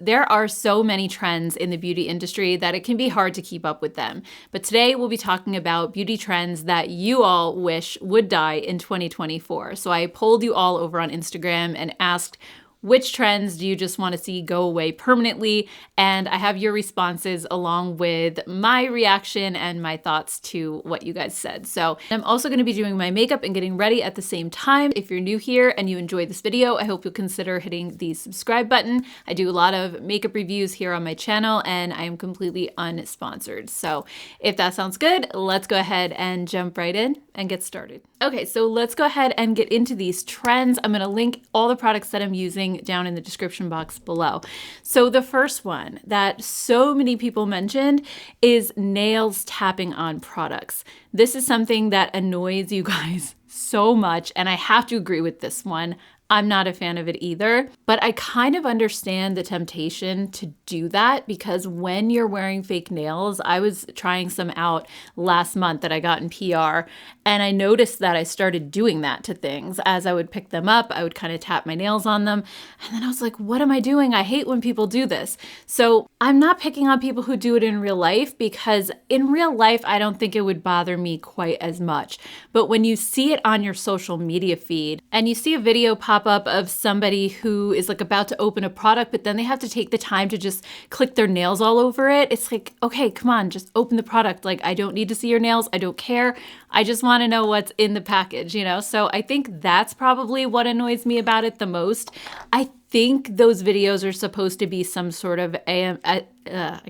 There are so many trends in the beauty industry that it can be hard to keep up with them. But today we'll be talking about beauty trends that you all wish would die in 2024. So I polled you all over on Instagram and asked, which trends do you just want to see go away permanently? And I have your responses along with my reaction and my thoughts to what you guys said. So I'm also going to be doing my makeup and getting ready at the same time. If you're new here and you enjoyed this video, I hope you'll consider hitting the subscribe button. I do a lot of makeup reviews here on my channel and I am completely unsponsored. So if that sounds good, let's go ahead and jump right in and get started. Okay, so let's go ahead and get into these trends. I'm going to link all the products that I'm using down in the description box below. So the first one that so many people mentioned is nails tapping on products. This is something that annoys you guys so much, and I have to agree with this one. I'm not a fan of it either, but I kind of understand the temptation to do that because when you're wearing fake nails, I was trying some out last month that I got in PR, and I noticed that I started doing that to things. As I would pick them up, I would kind of tap my nails on them, and then I was like, what am I doing? I hate when people do this. So I'm not picking on people who do it in real life because in real life, I don't think it would bother me quite as much. But when you see it on your social media feed and you see a video pop up of somebody who is like about to open a product, but then they have to take the time to just click their nails all over it. It's like, okay, come on, just open the product. Like, I don't need to see your nails. I don't care. I just want to know what's in the package, you know? So I think that's probably what annoys me about it the most. I think those videos are supposed to be some sort of I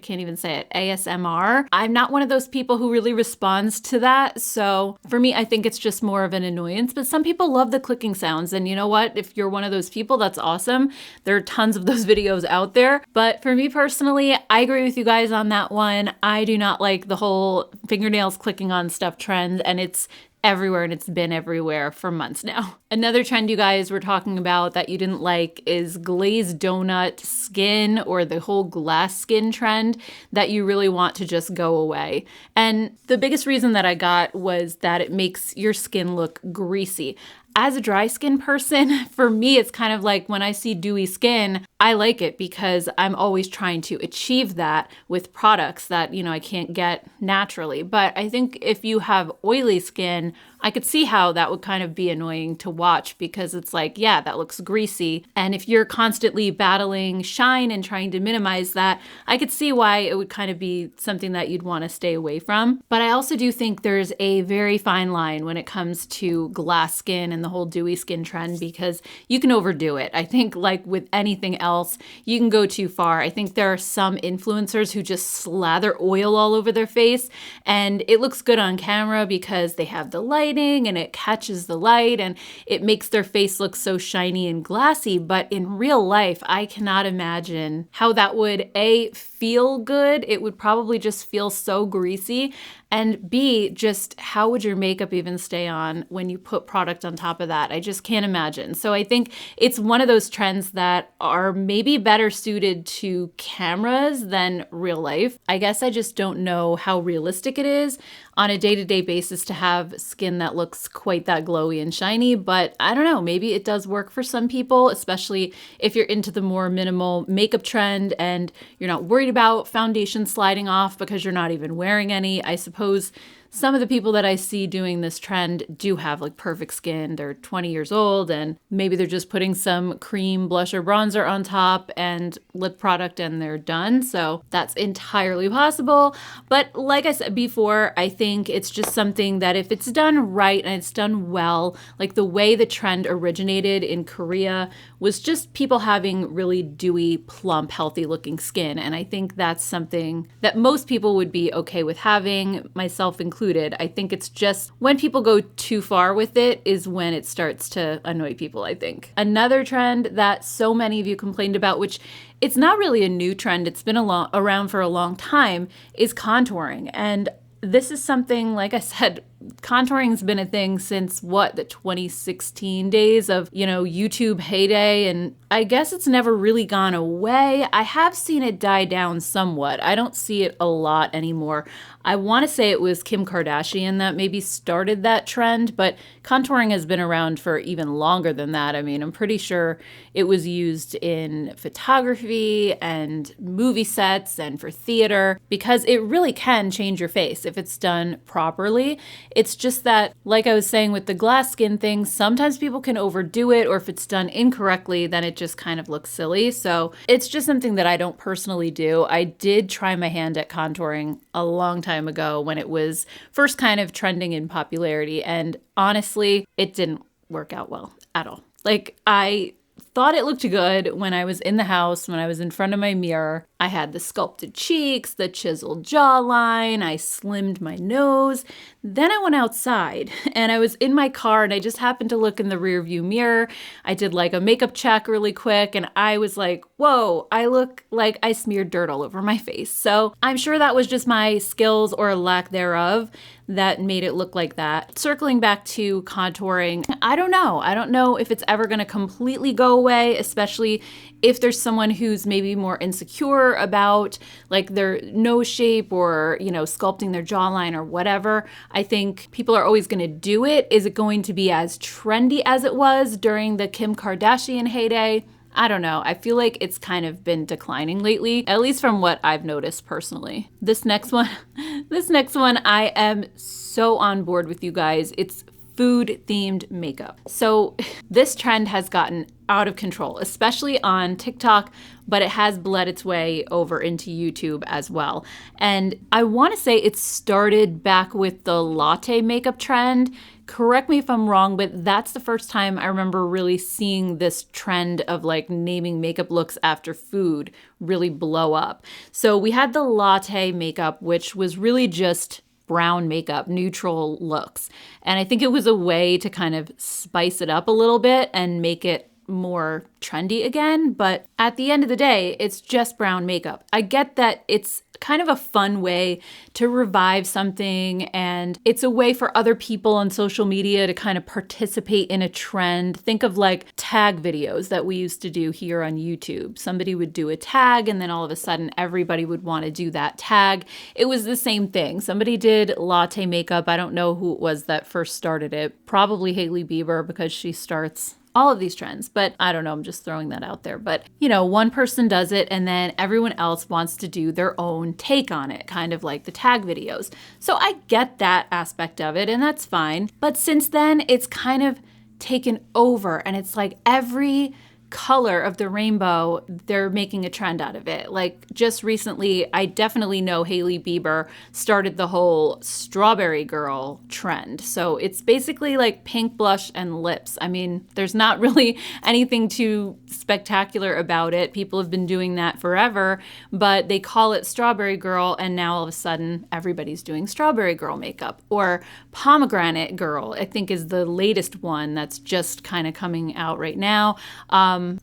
can't even say it, ASMR. I'm not one of those people who really responds to that. So for me, I think it's just more of an annoyance, but some people love the clicking sounds. And you know what? If you're one of those people, that's awesome. There are tons of those videos out there. But for me personally, I agree with you guys on that one. I do not like the whole fingernails clicking on stuff trend, and it's everywhere, and it's been everywhere for months now. Another trend you guys were talking about that you didn't like is glazed donut skin, or the whole glass skin trend that you really want to just go away. And the biggest reason that I got was that it makes your skin look greasy. As a dry skin person, for me, it's kind of like when I see dewy skin, I like it because I'm always trying to achieve that with products that, you know, I can't get naturally. But I think if you have oily skin, I could see how that would kind of be annoying to watch because it's like, yeah, that looks greasy. And if you're constantly battling shine and trying to minimize that, I could see why it would kind of be something that you'd want to stay away from. But I also do think there's a very fine line when it comes to glass skin and the whole dewy skin trend because you can overdo it. I think like with anything else, you can go too far. I think there are some influencers who just slather oil all over their face and it looks good on camera because they have the lighting and it catches the light and it makes their face look so shiny and glassy. But in real life, I cannot imagine how that would A, feel good. It would probably just feel so greasy. And B, just how would your makeup even stay on when you put product on top of that? I just can't imagine. So I think it's one of those trends that are maybe better suited to cameras than real life. I guess I just don't know how realistic it is on a day-to-day basis to have skin that looks quite that glowy and shiny, but I don't know, maybe it does work for some people, especially if you're into the more minimal makeup trend and you're not worried about foundation sliding off because you're not even wearing any. I suppose some of the people that I see doing this trend do have like perfect skin. They're 20 years old and maybe they're just putting some cream blush or bronzer on top and lip product and they're done. So that's entirely possible. But like I said before, I think it's just something that if it's done right and it's done well, like the way the trend originated in Korea was just people having really dewy, plump, healthy looking skin. And I think that's something that most people would be okay with having, myself included. I think it's just when people go too far with it is when it starts to annoy people, I think. Another trend that so many of you complained about, which it's not really a new trend, it's been around for a long time, is contouring. And this is something, like I said, contouring's been a thing since what, the 2016 days of, YouTube heyday. And I guess it's never really gone away. I have seen it die down somewhat. I don't see it a lot anymore. I want to say it was Kim Kardashian that maybe started that trend, but contouring has been around for even longer than that. I mean, I'm pretty sure it was used in photography and movie sets and for theater because it really can change your face if it's done properly. It's just that, like I was saying with the glass skin thing, sometimes people can overdo it, or if it's done incorrectly, then it just kind of looks silly. So it's just something that I don't personally do. I did try my hand at contouring a long time ago when it was first kind of trending in popularity, and honestly, it didn't work out well at all. Like, I thought it looked good when I was in the house, when I was in front of my mirror. I had the sculpted cheeks, the chiseled jawline, I slimmed my nose. Then I went outside and I was in my car and I just happened to look in the rear view mirror. I did like a makeup check really quick and I was like, whoa, I look like I smeared dirt all over my face. So I'm sure that was just my skills or lack thereof that made it look like that. Circling back to contouring, I don't know. I don't know if it's ever gonna completely go away, especially if there's someone who's maybe more insecure about like their nose shape or, sculpting their jawline or whatever. I think people are always gonna do it. Is it going to be as trendy as it was during the Kim Kardashian heyday? I don't know. I feel like it's kind of been declining lately, at least from what I've noticed personally. This next one, I am so on board with you guys. It's food themed makeup. So this trend has gotten out of control, especially on TikTok, but it has bled its way over into YouTube as well. And I want to say it started back with the latte makeup trend. Correct me if I'm wrong, but that's the first time I remember really seeing this trend of like naming makeup looks after food really blow up. So we had the latte makeup, which was really just brown makeup, neutral looks. And I think it was a way to kind of spice it up a little bit and make it more trendy again. But at the end of the day, it's just brown makeup. I get that it's kind of a fun way to revive something, and it's a way for other people on social media to kind of participate in a trend. Think of like tag videos that we used to do here on YouTube. Somebody would do a tag and then all of a sudden everybody would want to do that tag. It was the same thing. Somebody did latte makeup. I don't know who it was that first started it. Probably Hailey Bieber, because she starts all of these trends, but I don't know, I'm just throwing that out there. But one person does it and then everyone else wants to do their own take on it, kind of like the tag videos. So I get that aspect of it and that's fine. But since then, it's kind of taken over and it's like every color of the rainbow, they're making a trend out of it. Like just recently, I definitely know Hailey Bieber started the whole strawberry girl trend. So it's basically like pink blush and lips. I mean, there's not really anything too spectacular about it. People have been doing that forever, but they call it strawberry girl and now all of a sudden everybody's doing strawberry girl makeup. Or pomegranate girl, I think is the latest one that's just kind of coming out right now.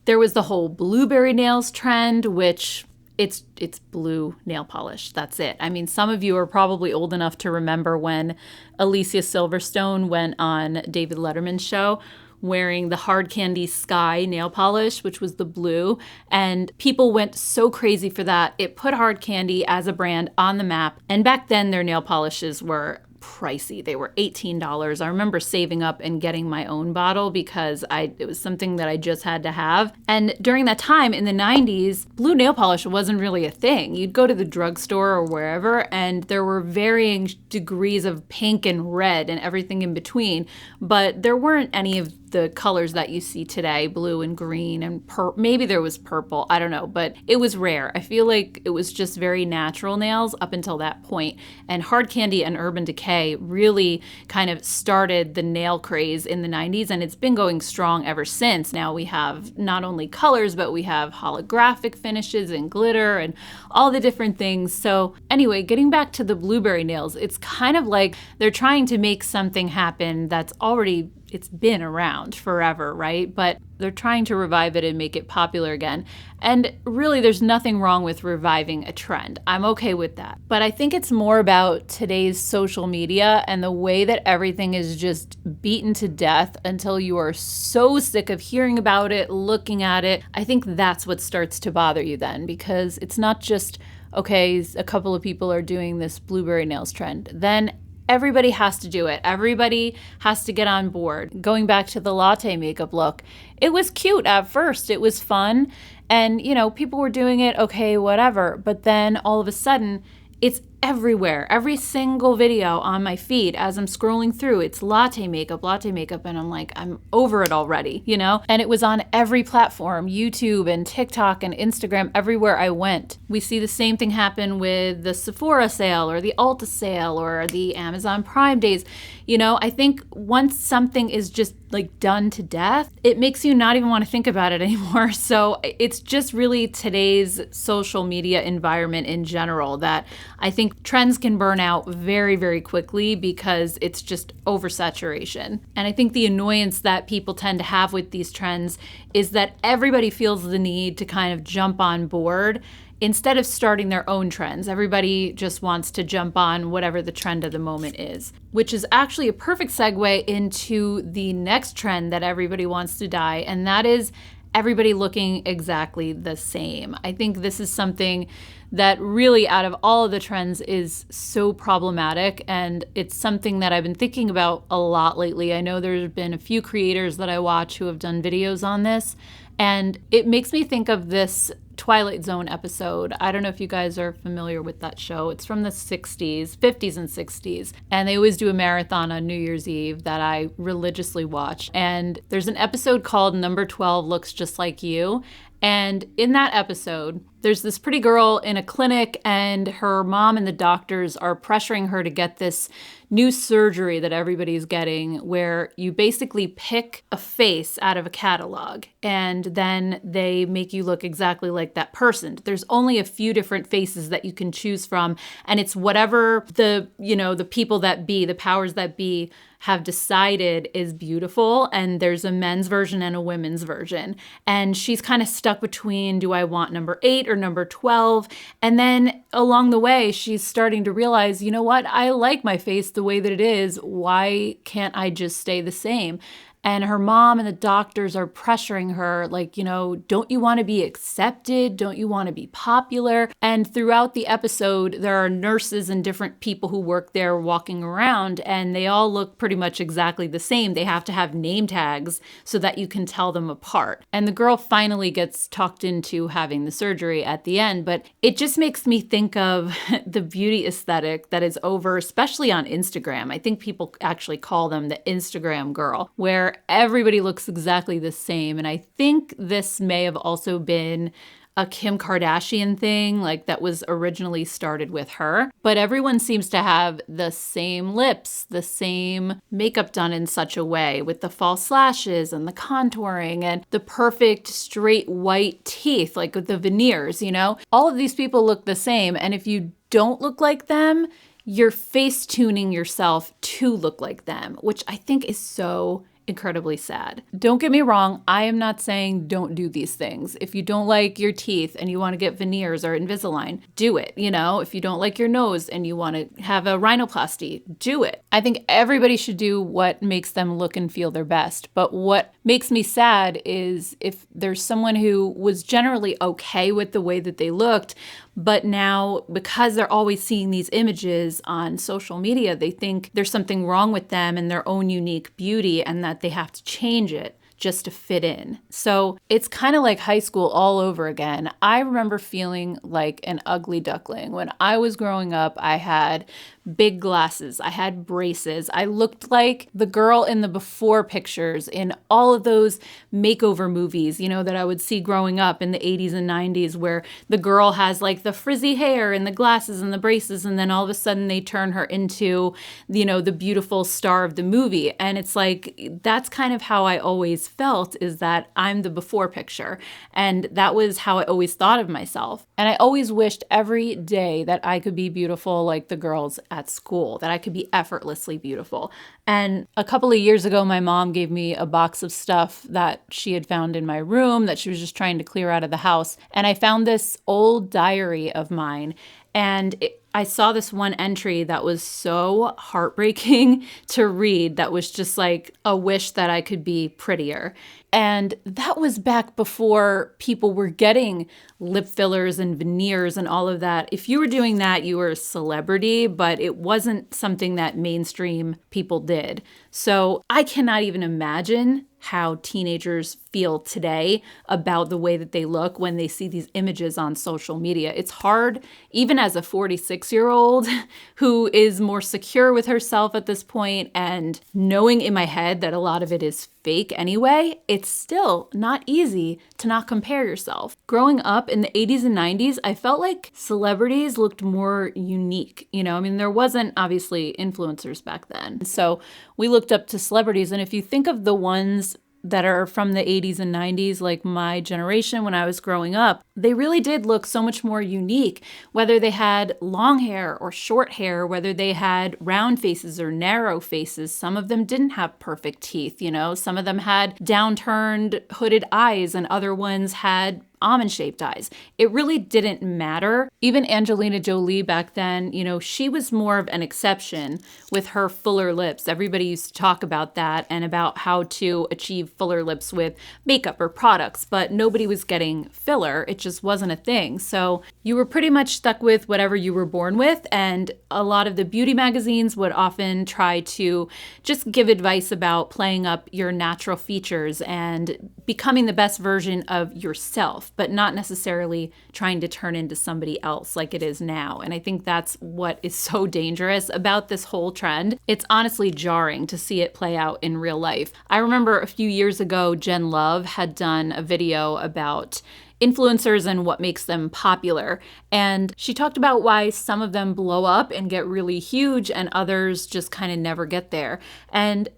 There was the whole blueberry nails trend, which it's blue nail polish. That's it. I mean, some of you are probably old enough to remember when Alicia Silverstone went on David Letterman's show wearing the Hard Candy Sky nail polish, which was the blue. And people went so crazy for that. It put Hard Candy as a brand on the map. And back then their nail polishes were pricey. They were $18. I remember saving up and getting my own bottle because it was something that I just had to have. And during that time in the 90s, blue nail polish wasn't really a thing. You'd go to the drugstore or wherever and there were varying degrees of pink and red and everything in between, but there weren't any of the colors that you see today, blue and green and maybe there was purple, I don't know, but it was rare. I feel like it was just very natural nails up until that point. And Hard Candy and Urban Decay really kind of started the nail craze in the 90s and it's been going strong ever since. Now we have not only colors, but we have holographic finishes and glitter and all the different things. So anyway, getting back to the blueberry nails, it's kind of like they're trying to make something happen that's already it's been around forever, right? But they're trying to revive it and make it popular again. And really, there's nothing wrong with reviving a trend. I'm okay with that. But I think it's more about today's social media and the way that everything is just beaten to death until you are so sick of hearing about it, looking at it. I think that's what starts to bother you then, because it's not just, okay, a couple of people are doing this blueberry nails trend. Then everybody has to do it. Everybody has to get on board. Going back to the latte makeup look, it was cute at first. It was fun. And, people were doing it, okay, whatever. But then all of a sudden, it's everywhere. Every single video on my feed as I'm scrolling through, it's latte makeup. And I'm like, I'm over it already, And it was on every platform, YouTube and TikTok and Instagram, everywhere I went. We see the same thing happen with the Sephora sale or the Ulta sale or the Amazon Prime days. I think once something is just like done to death, it makes you not even want to think about it anymore. So it's just really today's social media environment in general that I think trends can burn out very, very quickly because it's just oversaturation. And I think the annoyance that people tend to have with these trends is that everybody feels the need to kind of jump on board instead of starting their own trends. Everybody just wants to jump on whatever the trend of the moment is, which is actually a perfect segue into the next trend that everybody wants to dye, and that is everybody looking exactly the same. I think this is something that really, out of all of the trends, is so problematic, and it's something that I've been thinking about a lot lately. I know there's been a few creators that I watch who have done videos on this, and it makes me think of this Twilight Zone episode. I don't know if you guys are familiar with that show. It's from the 60s, 50s and 60s. And they always do a marathon on New Year's Eve that I religiously watch. And there's an episode called Number 12 Looks Just Like You. And in that episode, there's this pretty girl in a clinic, and her mom and the doctors are pressuring her to get this new surgery that everybody's getting, where you basically pick a face out of a catalog and then they make you look exactly like that person. There's only a few different faces that you can choose from, and it's whatever the people that be, the powers that be, have decided is beautiful. And there's a men's version and a women's version. And she's kind of stuck between, do I want number 8 or number 12? And then along the way, she's starting to realize, you know what? I like my face the way that it is. Why can't I just stay the same? And her mom and the doctors are pressuring her, like, don't you want to be accepted? Don't you want to be popular? And throughout the episode, there are nurses and different people who work there walking around, and they all look pretty much exactly the same. They have to have name tags so that you can tell them apart. And the girl finally gets talked into having the surgery at the end, but it just makes me think of the beauty aesthetic that is over, especially on Instagram. I think people actually call them the Instagram girl, where everybody looks exactly the same. And I think this may have also been a Kim Kardashian thing, like that was originally started with her. But everyone seems to have the same lips, the same makeup done in such a way, with the false lashes and the contouring and the perfect straight white teeth, like with the veneers, All of these people look the same. And if you don't look like them, you're face tuning yourself to look like them, which I think is so incredibly sad. Don't get me wrong, I am not saying don't do these things. If you don't like your teeth and you want to get veneers or Invisalign, do it. If you don't like your nose and you want to have a rhinoplasty, do it. I think everybody should do what makes them look and feel their best. But what makes me sad is if there's someone who was generally okay with the way that they looked, but now because they're always seeing these images on social media, they think there's something wrong with them and their own unique beauty, and that they have to change it just to fit in. So it's kind of like high school all over again. I remember feeling like an ugly duckling. When I was growing up, I had big glasses, I had braces. I looked like the girl in the before pictures in all of those makeover movies, that I would see growing up in the 80s and 90s, where the girl has like the frizzy hair and the glasses and the braces, and then all of a sudden they turn her into, the beautiful star of the movie. And it's like, that's kind of how I always always felt is that I'm the before picture. And that was how I always thought of myself. And I always wished every day that I could be beautiful like the girls at school, that I could be effortlessly beautiful. And a couple of years ago, my mom gave me a box of stuff that she had found in my room that she was just trying to clear out of the house. And I found this old diary of mine. And I saw this one entry that was so heartbreaking to read, that was just like a wish that I could be prettier. And that was back before people were getting lip fillers and veneers and all of that. If you were doing that, you were a celebrity, but it wasn't something that mainstream people did. So I cannot even imagine how teenagers feel today about the way that they look when they see these images on social media. It's hard, even as a 46-year-old who is more secure with herself at this point, and knowing in my head that a lot of it is fake anyway, it's still not easy to not compare yourself. Growing up in the 80s and 90s, I felt like celebrities looked more unique. I mean, there wasn't obviously influencers back then. So we looked up to celebrities. And if you think of the ones that are from the 80s and 90s, like my generation when I was growing up, they really did look so much more unique, whether they had long hair or short hair, whether they had round faces or narrow faces. Some of them didn't have perfect teeth, some of them had downturned hooded eyes and other ones had almond-shaped eyes. It really didn't matter. Even Angelina Jolie back then, she was more of an exception with her fuller lips. Everybody used to talk about that and about how to achieve fuller lips with makeup or products, but nobody was getting filler. It just wasn't a thing. So you were pretty much stuck with whatever you were born with, and a lot of the beauty magazines would often try to just give advice about playing up your natural features and becoming the best version of yourself, but not necessarily trying to turn into somebody else like it is now. And I think that's what is so dangerous about this whole trend. It's honestly jarring to see it play out in real life. I remember a few years ago, Jen Love had done a video about influencers and what makes them popular. And she talked about why some of them blow up and get really huge and others just kind of never get there. And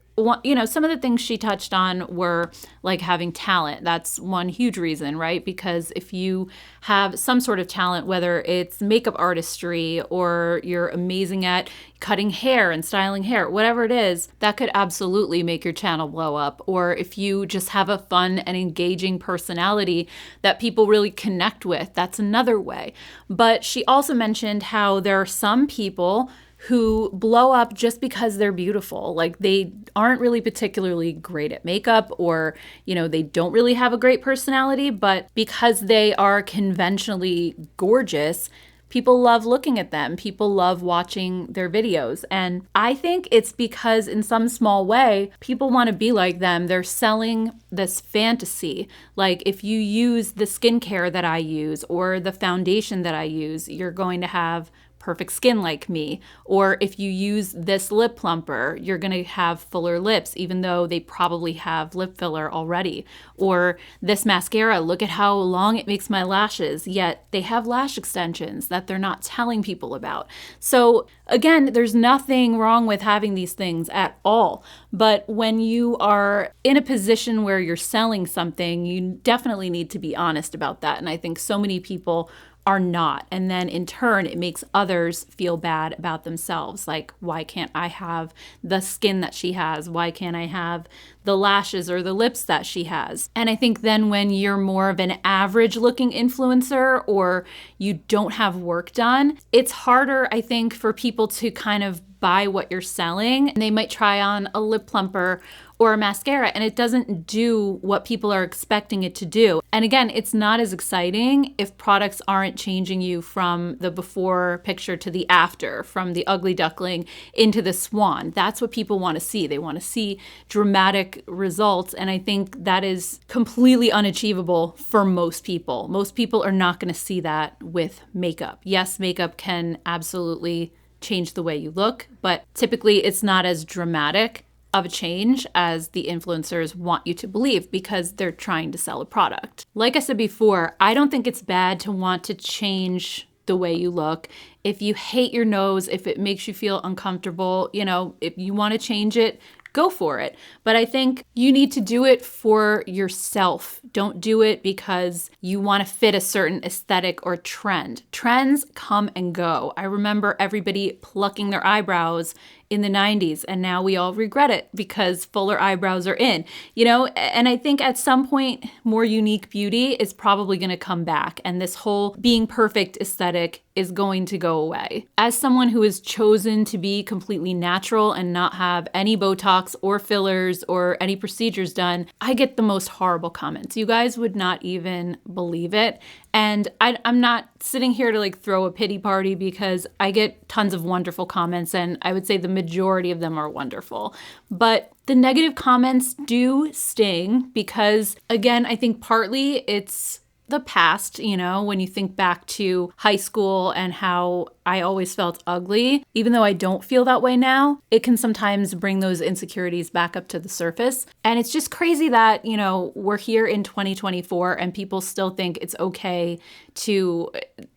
some of the things she touched on were like having talent. That's one huge reason, right? Because if you have some sort of talent, whether it's makeup artistry or you're amazing at cutting hair and styling hair, whatever it is, that could absolutely make your channel blow up. Or if you just have a fun and engaging personality that people really connect with, that's another way. But she also mentioned how there are some people who blow up just because they're beautiful. Like they aren't really particularly great at makeup, or, they don't really have a great personality, but because they are conventionally gorgeous, people love looking at them. People love watching their videos. And I think it's because in some small way, people want to be like them. They're selling this fantasy. Like if you use the skincare that I use or the foundation that I use, you're going to have perfect skin like me. Or if you use this lip plumper, you're going to have fuller lips, even though they probably have lip filler already. Or this mascara, look at how long it makes my lashes, yet they have lash extensions that they're not telling people about. So again, there's nothing wrong with having these things at all. But when you are in a position where you're selling something, you definitely need to be honest about that. And I think so many people are not. And then in turn, it makes others feel bad about themselves. Like, why can't I have the skin that she has? Why can't I have the lashes or the lips that she has? And I think then when you're more of an average looking influencer or you don't have work done, it's harder, I think, for people to kind of buy what you're selling. And they might try on a lip plumper or a mascara and it doesn't do what people are expecting it to do. And again, it's not as exciting if products aren't changing you from the before picture to the after, from the ugly duckling into the swan. That's what people want to see. They want to see dramatic results. And I think that is completely unachievable for most people. Most people are not going to see that with makeup. Yes, makeup can absolutely change the way you look, but typically it's not as dramatic of a change as the influencers want you to believe because they're trying to sell a product. Like I said before, I don't think it's bad to want to change the way you look. If you hate your nose, if it makes you feel uncomfortable, if you want to change it, go for it. But I think you need to do it for yourself. Don't do it because you want to fit a certain aesthetic or trend. Trends come and go. I remember everybody plucking their eyebrows in the 90s, and now we all regret it because fuller eyebrows are in, and I think at some point more unique beauty is probably going to come back, and this whole being perfect aesthetic is going to go away. As someone who has chosen to be completely natural and not have any Botox or fillers or any procedures done, I get the most horrible comments. You guys would not even believe it. And I'm not sitting here to throw a pity party, because I get tons of wonderful comments, and I would say the majority of them are wonderful. But the negative comments do sting because, again, I think partly it's the past, when you think back to high school and how I always felt ugly. Even though I don't feel that way now, it can sometimes bring those insecurities back up to the surface. And it's just crazy that, we're here in 2024 and people still think it's okay to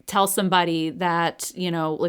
tell somebody that,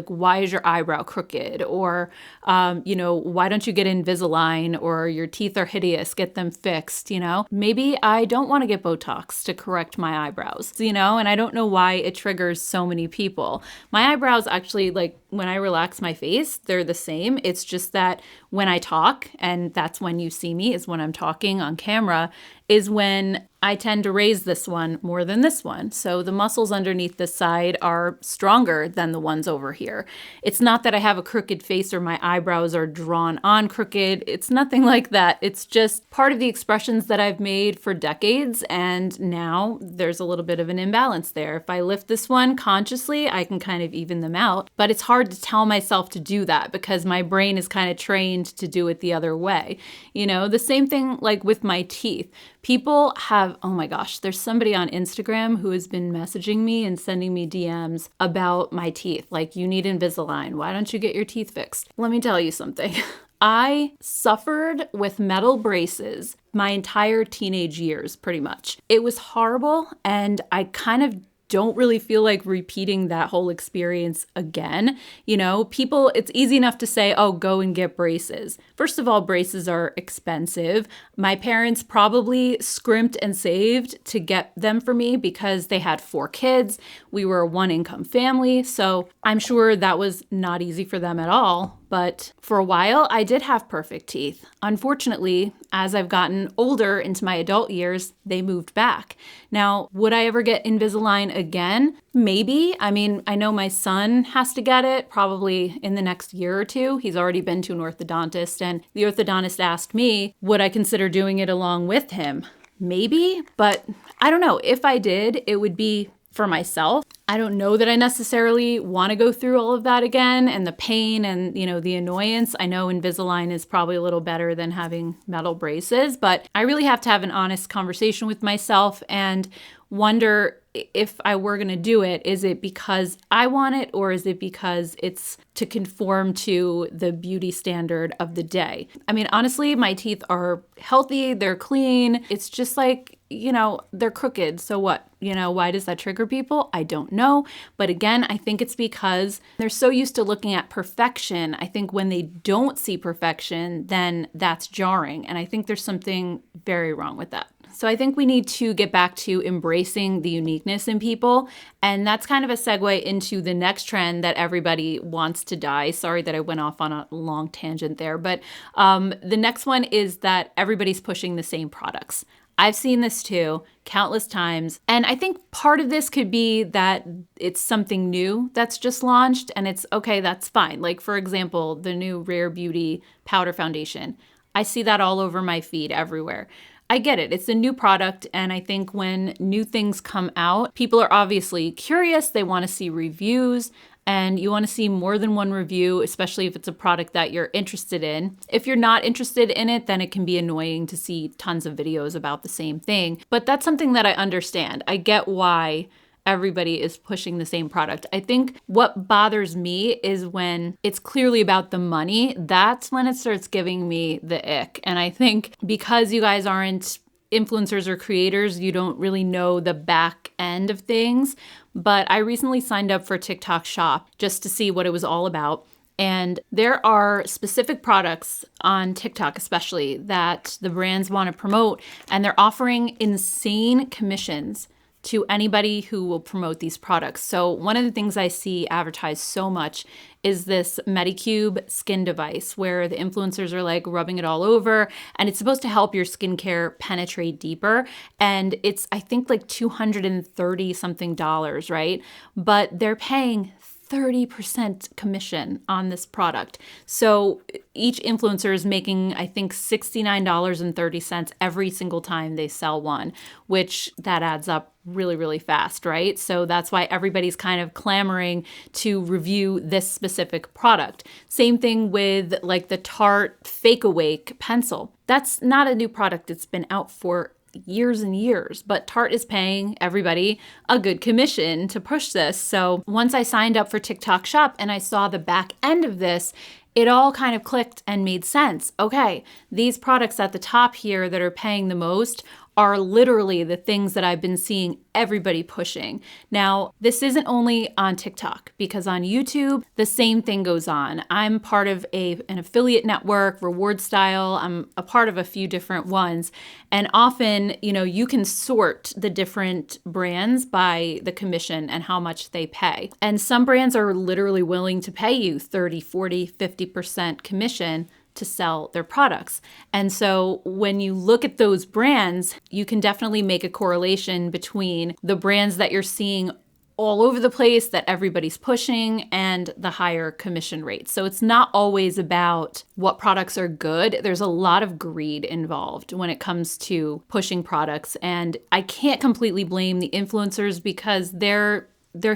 why is your eyebrow crooked? Or, why don't you get Invisalign? Or your teeth are hideous, get them fixed, Maybe I don't want to get Botox to correct my eyebrows, and I don't know why it triggers so many people. My eyebrows actually, when I relax my face, they're the same. It's just that when I talk, and that's when you see me, is when I'm talking on camera, is when I tend to raise this one more than this one. So the muscles underneath this side are stronger than the ones over here. It's not that I have a crooked face or my eyebrows are drawn on crooked. It's nothing like that. It's just part of the expressions that I've made for decades, and now there's a little bit of an imbalance there. If I lift this one consciously, I can kind of even them out, but it's hard to tell myself to do that because my brain is kind of trained to do it the other way. The same thing with my teeth. People have, oh my gosh, there's somebody on Instagram who has been messaging me and sending me DMs about my teeth. You need Invisalign. Why don't you get your teeth fixed? Let me tell you something. I suffered with metal braces my entire teenage years, pretty much. It was horrible, and I kind of don't really feel like repeating that whole experience again. People, it's easy enough to say, oh, go and get braces. First of all, braces are expensive. My parents probably scrimped and saved to get them for me because they had 4 kids. We were a one-income family, so I'm sure that was not easy for them at all. But for a while, I did have perfect teeth. Unfortunately, as I've gotten older into my adult years, they moved back. Now, would I ever get Invisalign again? Maybe. I mean, I know my son has to get it probably in the next year or 2. He's already been to an orthodontist, and the orthodontist asked me, would I consider doing it along with him? Maybe, but I don't know. If I did, it would be for myself. I don't know that I necessarily want to go through all of that again, and the pain and, the annoyance. I know Invisalign is probably a little better than having metal braces, but I really have to have an honest conversation with myself and wonder, if I were going to do it, is it because I want it, or is it because it's to conform to the beauty standard of the day? I mean, honestly, my teeth are healthy, they're clean. It's just they're crooked. So what? Why does that trigger people? I don't know. But again, I think it's because they're so used to looking at perfection. I think when they don't see perfection, then that's jarring. And I think there's something very wrong with that. So I think we need to get back to embracing the uniqueness in people. And that's kind of a segue into the next trend that everybody wants to dye. Sorry that I went off on a long tangent there. But the next one is that everybody's pushing the same products. I've seen this too, countless times. And I think part of this could be that it's something new that's just launched, and it's okay, that's fine. For example, the new Rare Beauty powder foundation. I see that all over my feed everywhere. I get it. It's a new product, and I think when new things come out, people are obviously curious. They want to see reviews, and you want to see more than one review, especially if it's a product that you're interested in. If you're not interested in it, then it can be annoying to see tons of videos about the same thing. But that's something that I understand. I get why everybody is pushing the same product. I think what bothers me is when it's clearly about the money. That's when it starts giving me the ick. And I think because you guys aren't influencers or creators, you don't really know the back end of things. But I recently signed up for TikTok Shop just to see what it was all about. And there are specific products on TikTok, especially, that the brands want to promote, and they're offering insane commissions to anybody who will promote these products. So one of the things I see advertised so much is this Medicube skin device where the influencers are like rubbing it all over, and it's supposed to help your skincare penetrate deeper. And it's, I think, like $230 something, right? But they're paying 30% commission on this product. So each influencer is making, I think, $69.30 every single time they sell one, which that adds up really, really fast, right? So that's why everybody's kind of clamoring to review this specific product. Same thing with like the Tarte Fake Awake pencil. That's not a new product. It's been out for years and years, but Tarte is paying everybody a good commission to push this. So once I signed up for TikTok Shop and I saw the back end of this, it all kind of clicked and made sense. Okay, these products at the top here that are paying the most are literally the things that I've been seeing everybody pushing. Now, this isn't only on TikTok, because on YouTube, the same thing goes on. I'm part of an affiliate network, Reward Style. I'm a part of a few different ones. And often, you can sort the different brands by the commission and how much they pay. And some brands are literally willing to pay you 30, 40, 50% commission to sell their products. And so when you look at those brands, you can definitely make a correlation between the brands that you're seeing all over the place that everybody's pushing and the higher commission rates. So it's not always about what products are good. There's a lot of greed involved when it comes to pushing products. And I can't completely blame the influencers, because they're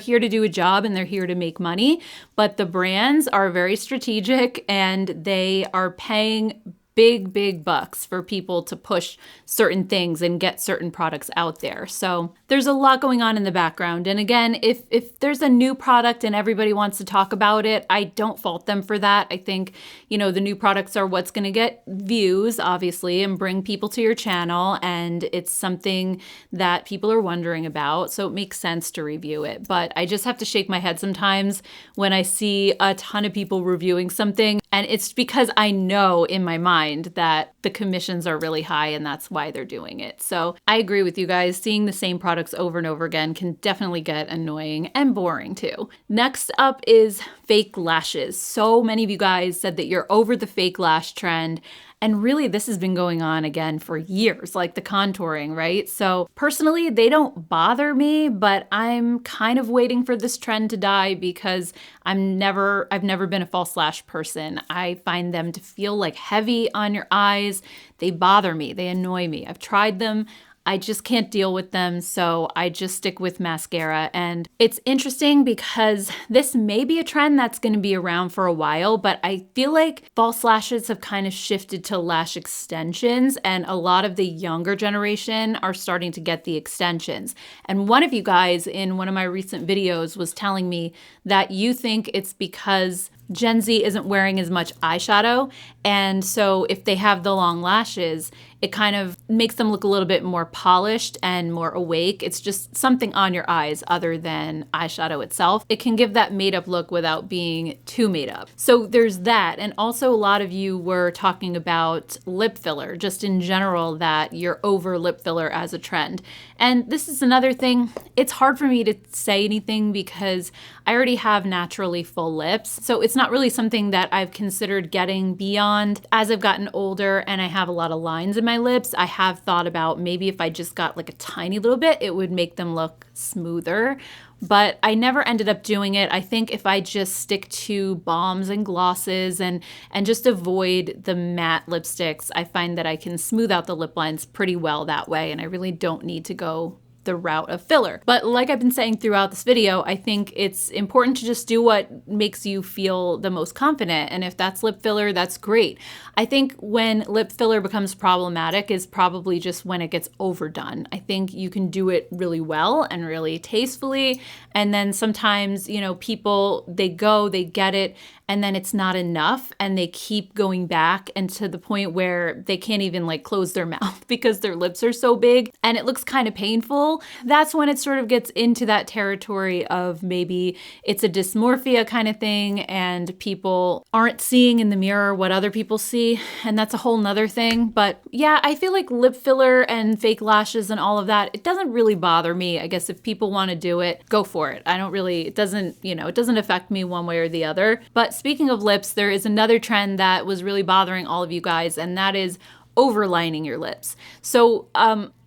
here to do a job and they're here to make money, but the brands are very strategic and they are paying big bucks for people to push certain things and get certain products out there. So there's a lot going on in the background. And again, if there's a new product and everybody wants to talk about it, I don't fault them for that. I think, the new products are what's going to get views, obviously, and bring people to your channel. And it's something that people are wondering about. So it makes sense to review it. But I just have to shake my head sometimes when I see a ton of people reviewing something. And it's because I know in my mind that the commissions are really high and that's why they're doing it. So I agree with you guys. Seeing the same products over and over again can definitely get annoying and boring too. Next up is fake lashes. So many of you guys said that you're over the fake lash trend. And really, this has been going on again for years, like the contouring, right? So personally, they don't bother me, but I'm kind of waiting for this trend to die because I've never been a false lash person. I find them to feel like heavy on your eyes. They bother me. They annoy me. I've tried them. I just can't deal with them, so I just stick with mascara. And it's interesting because this may be a trend that's going to be around for a while, but I feel like false lashes have kind of shifted to lash extensions, and a lot of the younger generation are starting to get the extensions. And one of you guys in one of my recent videos was telling me that you think it's because Gen Z isn't wearing as much eyeshadow, and so if they have the long lashes, it kind of makes them look a little bit more polished and more awake. It's just something on your eyes other than eyeshadow itself. It can give that made up look without being too made up. So there's that. And also a lot of you were talking about lip filler, just in general, that you're over lip filler as a trend. And this is another thing. It's hard for me to say anything because I already have naturally full lips. So it's not really something that I've considered getting beyond. As I've gotten older and I have a lot of lines in my lips, I have thought about maybe if I just got like a tiny little bit, it would make them look smoother. But I never ended up doing it. I think if I just stick to balms and glosses and just avoid the matte lipsticks, I find that I can smooth out the lip lines pretty well that way, and I really don't need to go the route of filler. But like I've been saying throughout this video, I think it's important to just do what makes you feel the most confident. And if that's lip filler, that's great. I think when lip filler becomes problematic is probably just when it gets overdone. I think you can do it really well and really tastefully. And then sometimes, people, they get it, and then it's not enough and they keep going back, and to the point where they can't even like close their mouth because their lips are so big and it looks kind of painful. people, that's when it sort of gets into that territory of maybe it's a dysmorphia kind of thing and people aren't seeing in the mirror what other people see. And that's a whole nother thing. But yeah, I feel like lip filler and fake lashes and all of that, it doesn't really bother me. I guess if people want to do it, go for it. I don't really, it doesn't, it doesn't affect me one way or the other. But speaking of lips, there is another trend that was really bothering all of you guys, and that is overlining your lips. So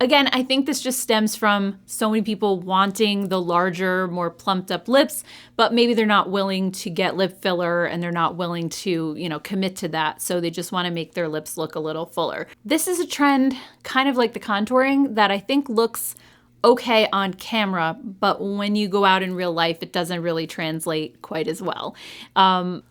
again, I think this just stems from so many people wanting the larger, more plumped up lips, but maybe they're not willing to get lip filler and they're not willing to, commit to that. So they just want to make their lips look a little fuller. This is a trend kind of like the contouring that I think looks okay on camera, but when you go out in real life, it doesn't really translate quite as well.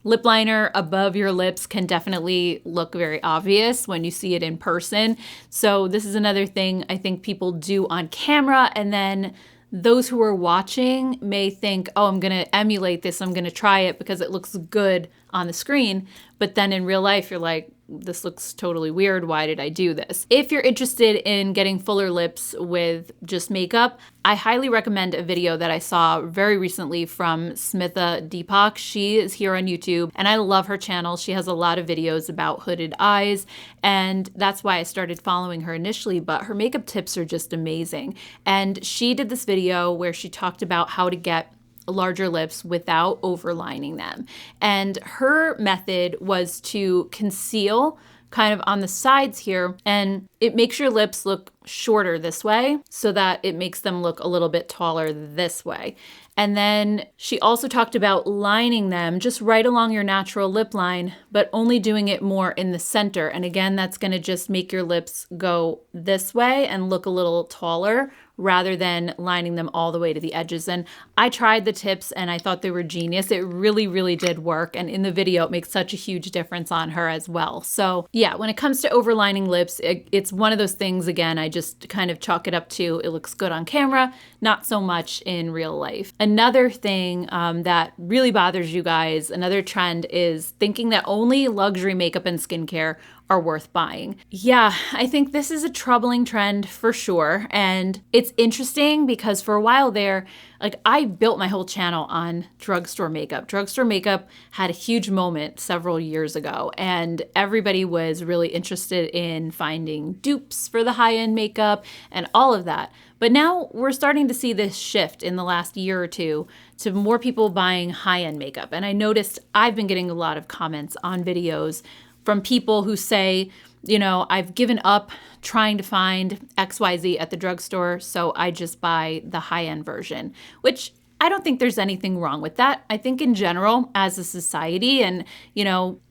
Lip liner above your lips can definitely look very obvious when you see it in person. So this is another thing I think people do on camera, and then those who are watching may think, oh, I'm going to emulate this. I'm going to try it because it looks good on the screen. But then in real life, you're like, this looks totally weird. Why did I do this? If you're interested in getting fuller lips with just makeup, I highly recommend a video that I saw very recently from Smitha Deepak. She is here on YouTube and I love her channel. She has a lot of videos about hooded eyes, and that's why I started following her initially, but her makeup tips are just amazing. And she did this video where she talked about how to get larger lips without overlining them. And her method was to conceal kind of on the sides here, and it makes your lips look shorter this way so that it makes them look a little bit taller this way. And then she also talked about lining them just right along your natural lip line, but only doing it more in the center. And again, that's going to just make your lips go this way and look a little taller rather than lining them all the way to the edges. And I tried the tips and I thought they were genius. It really, really did work. And in the video, it makes such a huge difference on her as well. So yeah, when it comes to overlining lips, it's one of those things, again, I just kind of chalk it up to it looks good on camera, not so much in real life. Another thing that really bothers you guys, another trend, is thinking that only luxury makeup and skincare are worth buying. Yeah, I think this is a troubling trend for sure. And it's interesting because for a while there, like I built my whole channel on drugstore makeup. Drugstore makeup had a huge moment several years ago, and everybody was really interested in finding dupes for the high-end makeup and all of that. But now we're starting to see this shift in the last year or two to more people buying high-end makeup. And I noticed I've been getting a lot of comments on videos from people who say, I've given up trying to find XYZ at the drugstore, so I just buy the high-end version, which I don't think there's anything wrong with that. I think in general, as a society, and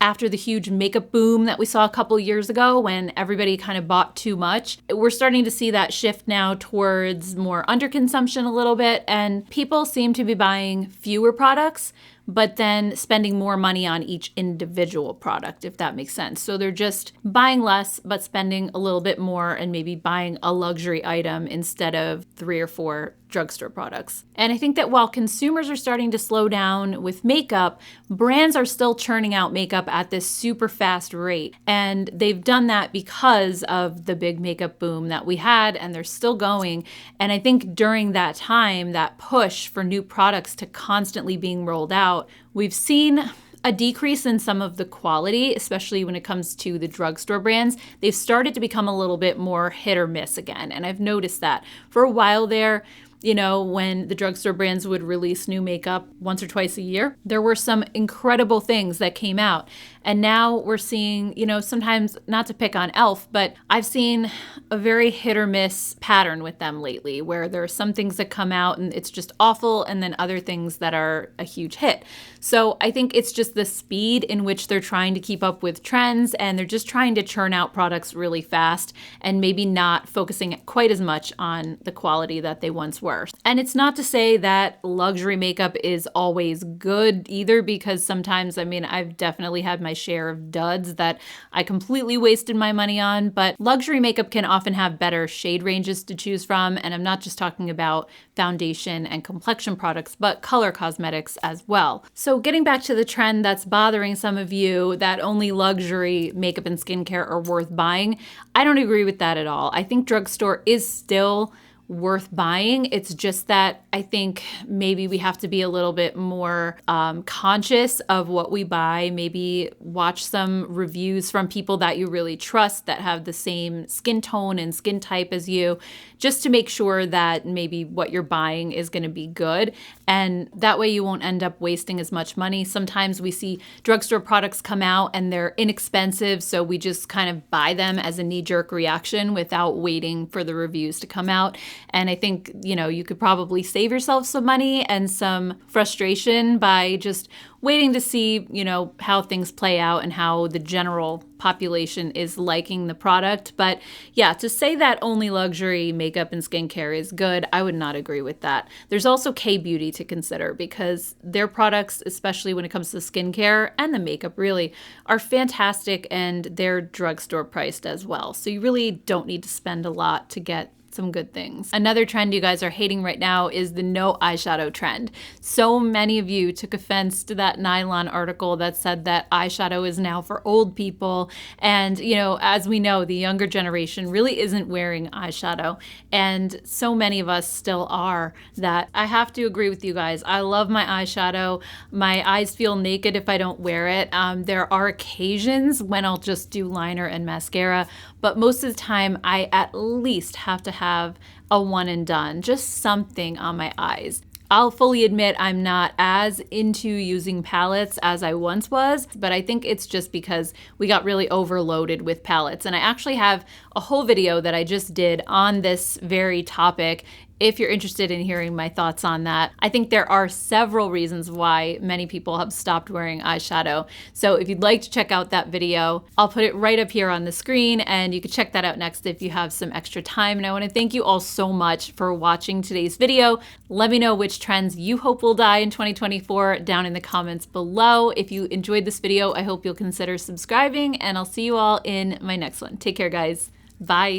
after the huge makeup boom that we saw a couple years ago when everybody kind of bought too much, we're starting to see that shift now towards more underconsumption a little bit, and people seem to be buying fewer products, but then spending more money on each individual product, if that makes sense. So they're just buying less, but spending a little bit more and maybe buying a luxury item instead of 3 or 4 drugstore products. And I think that while consumers are starting to slow down with makeup, brands are still churning out makeup at this super fast rate. And they've done that because of the big makeup boom that we had, and they're still going. And I think during that time, that push for new products to constantly being rolled out, we've seen a decrease in some of the quality, especially when it comes to the drugstore brands. They've started to become a little bit more hit or miss again. And I've noticed that for a while there, when the drugstore brands would release new makeup once or twice a year, there were some incredible things that came out. And now we're seeing, sometimes, not to pick on e.l.f., but I've seen a very hit or miss pattern with them lately, where there are some things that come out and it's just awful, and then other things that are a huge hit. So I think it's just the speed in which they're trying to keep up with trends, and they're just trying to churn out products really fast and maybe not focusing quite as much on the quality that they once were. And it's not to say that luxury makeup is always good either, because sometimes, I've definitely had my share of duds that I completely wasted my money on, but luxury makeup can often have better shade ranges to choose from. And I'm not just talking about foundation and complexion products, but color cosmetics as well. So getting back to the trend that's bothering some of you, that only luxury makeup and skincare are worth buying, I don't agree with that at all. I think drugstore is still worth buying. It's just that I think maybe we have to be a little bit more conscious of what we buy. Maybe watch some reviews from people that you really trust that have the same skin tone and skin type as you, just to make sure that maybe what you're buying is going to be good. And that way you won't end up wasting as much money. Sometimes we see drugstore products come out and they're inexpensive, so we just kind of buy them as a knee-jerk reaction without waiting for the reviews to come out. And I think, you know, you could probably save yourself some money and some frustration by just waiting to see, you know, how things play out and how the general population is liking the product. But yeah, to say that only luxury makeup and skincare is good, I would not agree with that. There's also K-Beauty to consider because their products, especially when it comes to skincare and the makeup really, are fantastic and they're drugstore priced as well. So you really don't need to spend a lot to get some good things. Another trend you guys are hating right now is the no eyeshadow trend. So many of you took offense to that Nylon article that said that eyeshadow is now for old people. And, you know, as we know, the younger generation really isn't wearing eyeshadow. And so many of us still are that I have to agree with you guys. I love my eyeshadow. My eyes feel naked if I don't wear it. There are occasions when I'll just do liner and mascara, but most of the time I at least have to have a one and done, just something on my eyes. I'll fully admit I'm not as into using palettes as I once was, but I think it's just because we got really overloaded with palettes. And I actually have a whole video that I just did on this very topic if you're interested in hearing my thoughts on that. I think there are several reasons why many people have stopped wearing eyeshadow. So if you'd like to check out that video, I'll put it right up here on the screen and you can check that out next if you have some extra time. And I want to thank you all so much for watching today's video. Let me know which trends you hope will die in 2024 down in the comments below. If you enjoyed this video, I hope you'll consider subscribing and I'll see you all in my next one. Take care, guys. Bye.